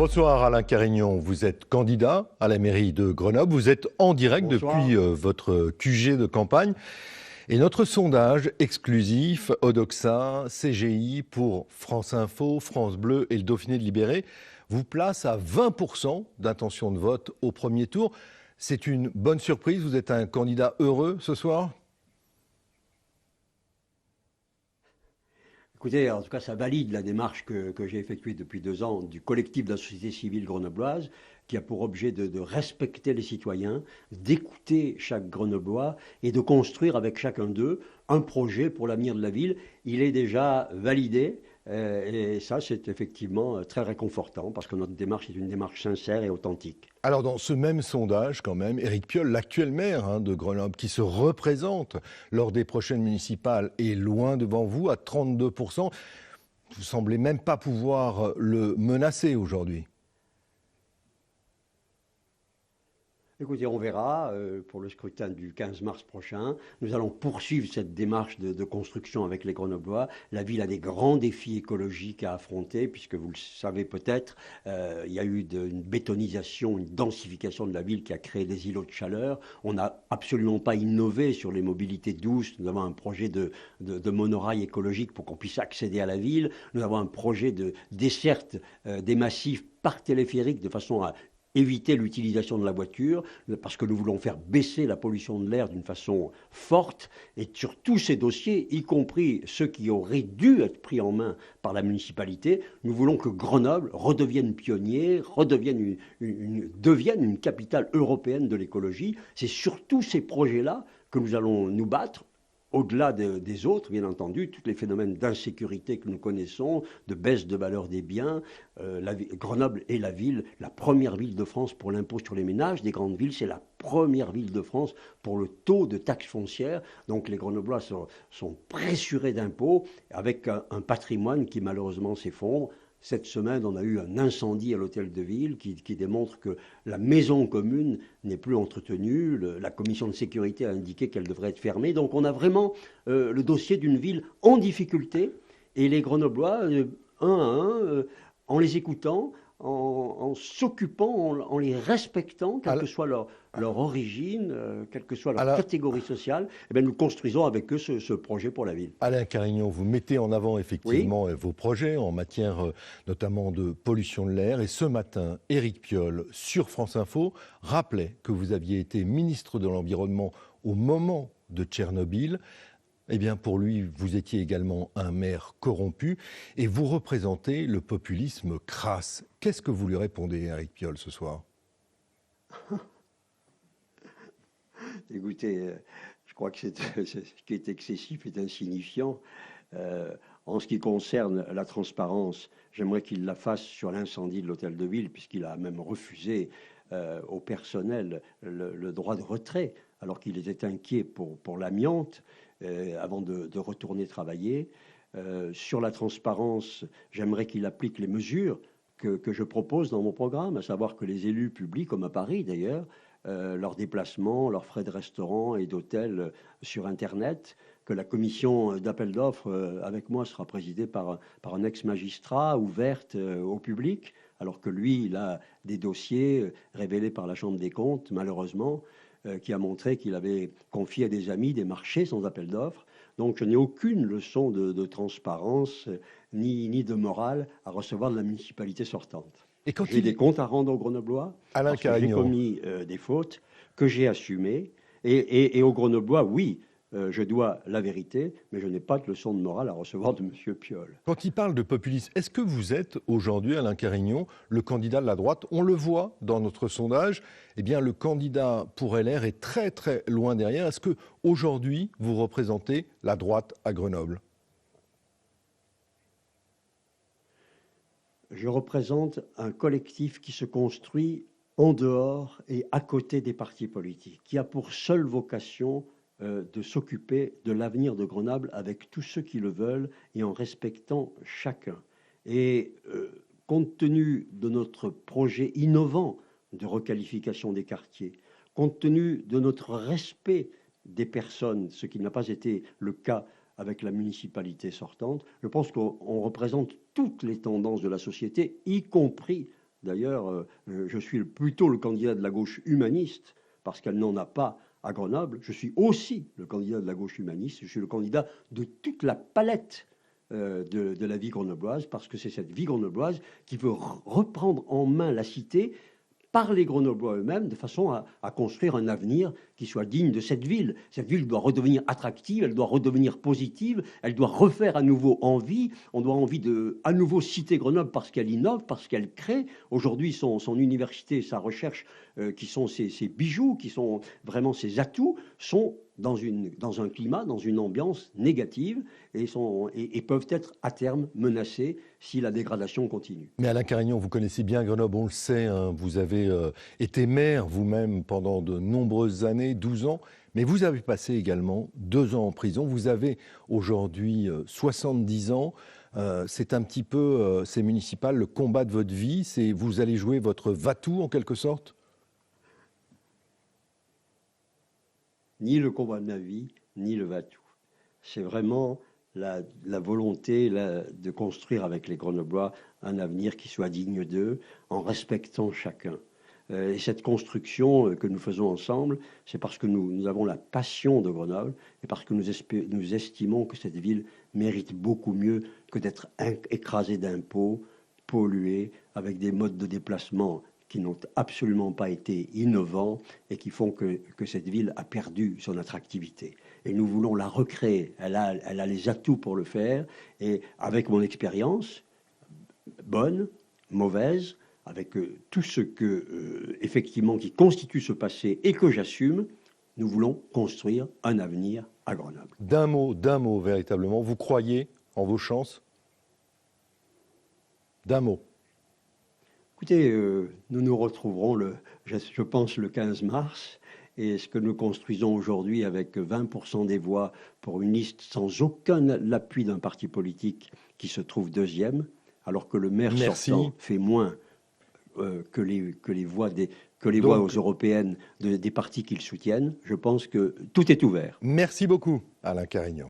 Bonsoir Alain Carignon, vous êtes candidat à la mairie de Grenoble, vous êtes en direct Bonsoir. depuis votre QG de campagne et notre sondage exclusif Odoxa CGI pour France Info, France Bleu et le Dauphiné de Libéré vous place à 20% d'intention de vote au premier tour. C'est une bonne surprise, vous êtes un candidat heureux ce soir ? Écoutez, en tout cas, ça valide la démarche que j'ai effectuée depuis 2 ans du collectif de la société civile grenobloise, qui a pour objet de respecter les citoyens, d'écouter chaque Grenoblois et de construire avec chacun d'eux un projet pour l'avenir de la ville. Il est déjà validé. Et ça, c'est effectivement très réconfortant parce que notre démarche est une démarche sincère et authentique. Alors dans ce même sondage, quand même, Éric Piolle, l'actuel maire de Grenoble, qui se représente lors des prochaines municipales, est loin devant vous à 32%. Vous semblez même pas pouvoir le menacer aujourd'hui. Écoutez, on verra pour le scrutin du 15 mars prochain. Nous allons poursuivre cette démarche de construction avec les Grenoblois. La ville a des grands défis écologiques à affronter, puisque vous le savez peut-être, il y a eu une bétonisation, une densification de la ville qui a créé des îlots de chaleur. On n'a absolument pas innové sur les mobilités douces. Nous avons un projet de monorail écologique pour qu'on puisse accéder à la ville. Nous avons un projet de desserte des massifs par téléphérique de façon à éviter l'utilisation de la voiture, parce que nous voulons faire baisser la pollution de l'air d'une façon forte. Et sur tous ces dossiers, y compris ceux qui auraient dû être pris en main par la municipalité, nous voulons que Grenoble redevienne pionnier, devienne une capitale européenne de l'écologie. C'est sur tous ces projets-là que nous allons nous battre. Au-delà des autres, bien entendu, tous les phénomènes d'insécurité que nous connaissons, de baisse de valeur des biens. Grenoble est la première ville de France pour l'impôt sur les ménages des grandes villes. C'est la première ville de France pour le taux de taxe foncière. Donc les Grenoblois sont pressurés d'impôts avec un patrimoine qui malheureusement s'effondre. Cette semaine, on a eu un incendie à l'hôtel de ville qui démontre que la maison commune n'est plus entretenue. La commission de sécurité a indiqué qu'elle devrait être fermée. Donc on a vraiment le dossier d'une ville en difficulté. Et les Grenoblois, un à un, en les écoutant, en s'occupant, en les respectant, quelle que soit leur origine, quelle que soit leur catégorie sociale, eh bien, nous construisons avec eux ce projet pour la ville. Alain Carignon, vous mettez en avant effectivement Oui. vos projets en matière notamment de pollution de l'air. Et ce matin, Éric Piolle, sur France Info, rappelait que vous aviez été ministre de l'Environnement au moment de Tchernobyl. Eh bien, pour lui, vous étiez également un maire corrompu et vous représentez le populisme crasse. Qu'est-ce que vous lui répondez, Éric Piolle, ce soir ? Écoutez, je crois que ce qui est excessif est insignifiant. En ce qui concerne la transparence, j'aimerais qu'il la fasse sur l'incendie de l'hôtel de ville, puisqu'il a même refusé au personnel le droit de retrait, alors qu'il était inquiet pour l'amiante, avant de retourner travailler. Sur la transparence, j'aimerais qu'il applique les mesures que je propose dans mon programme, à savoir que les élus publics, comme à Paris d'ailleurs, leurs déplacements, leurs frais de restaurant et d'hôtel sur Internet, que la commission d'appel d'offres avec moi sera présidée par un ex-magistrat, ouverte au public, alors que lui, il a des dossiers révélés par la Chambre des comptes, malheureusement, qui a montré qu'il avait confié à des amis des marchés sans appel d'offres. Donc je n'ai aucune leçon de transparence ni de morale à recevoir de la municipalité sortante. J'ai des comptes à rendre aux Grenoblois, Alain parce que j'ai Carignon. commis des fautes que j'ai assumées. Et aux Grenoblois, oui, je dois la vérité, mais je n'ai pas de leçon de morale à recevoir de M. Piolle. Quand il parle de populisme, est-ce que vous êtes aujourd'hui, Alain Carignon, le candidat de la droite ? On le voit dans notre sondage, eh bien, le candidat pour LR est très très loin derrière. Est-ce que aujourd'hui vous représentez la droite à Grenoble ? Je représente un collectif qui se construit en dehors et à côté des partis politiques, qui a pour seule vocation de s'occuper de l'avenir de Grenoble avec tous ceux qui le veulent et en respectant chacun. Et compte tenu de notre projet innovant de requalification des quartiers, compte tenu de notre respect des personnes, ce qui n'a pas été le cas avec la municipalité sortante, je pense qu'on représente toutes les tendances de la société, y compris D'ailleurs, je suis plutôt le candidat de la gauche humaniste, parce qu'elle n'en a pas à Grenoble. Je suis aussi le candidat de la gauche humaniste. Je suis le candidat de toute la palette de la vie grenobloise, parce que c'est cette vie grenobloise qui veut reprendre en main la cité par les Grenoblois eux-mêmes, de façon à construire un avenir qui soit digne de cette ville. Cette ville doit redevenir attractive, elle doit redevenir positive, elle doit refaire à nouveau envie. On doit envie de à nouveau citer Grenoble parce qu'elle innove, parce qu'elle crée. Aujourd'hui, son université, sa recherche, qui sont ses bijoux, qui sont vraiment ses atouts, sont dans un climat, dans une ambiance négative et peuvent être à terme menacés si la dégradation continue. Mais Alain Carignan, vous connaissez bien Grenoble, on le sait, hein, vous avez été maire vous-même pendant de nombreuses années, 12 ans, mais vous avez passé également 2 ans en prison. Vous avez aujourd'hui 70 ans. C'est un petit peu, c'est municipal, le combat de votre vie. Vous allez jouer votre va-tout en quelque sorte? Ni le combat de ma vie, ni le va-tout. C'est vraiment la volonté de construire avec les Grenoblois un avenir qui soit digne d'eux, en respectant chacun. Et cette construction que nous faisons ensemble, c'est parce que nous avons la passion de Grenoble et parce que nous estimons que cette ville mérite beaucoup mieux que d'être écrasée d'impôts, polluée, avec des modes de déplacement qui n'ont absolument pas été innovants et qui font que cette ville a perdu son attractivité. Et nous voulons la recréer. Elle a les atouts pour le faire. Et avec mon expérience, bonne, mauvaise, avec tout ce que, effectivement, qui constitue ce passé et que j'assume, nous voulons construire un avenir à Grenoble. D'un mot, véritablement, vous croyez en vos chances? D'un mot. Écoutez, nous nous retrouverons, je pense, le 15 mars. Et ce que nous construisons aujourd'hui avec 20% des voix pour une liste sans aucun appui d'un parti politique qui se trouve deuxième, alors que le maire sortant fait moins que les voix aux européennes des partis qu'ils soutiennent, je pense que tout est ouvert. Merci beaucoup, Alain Carignan.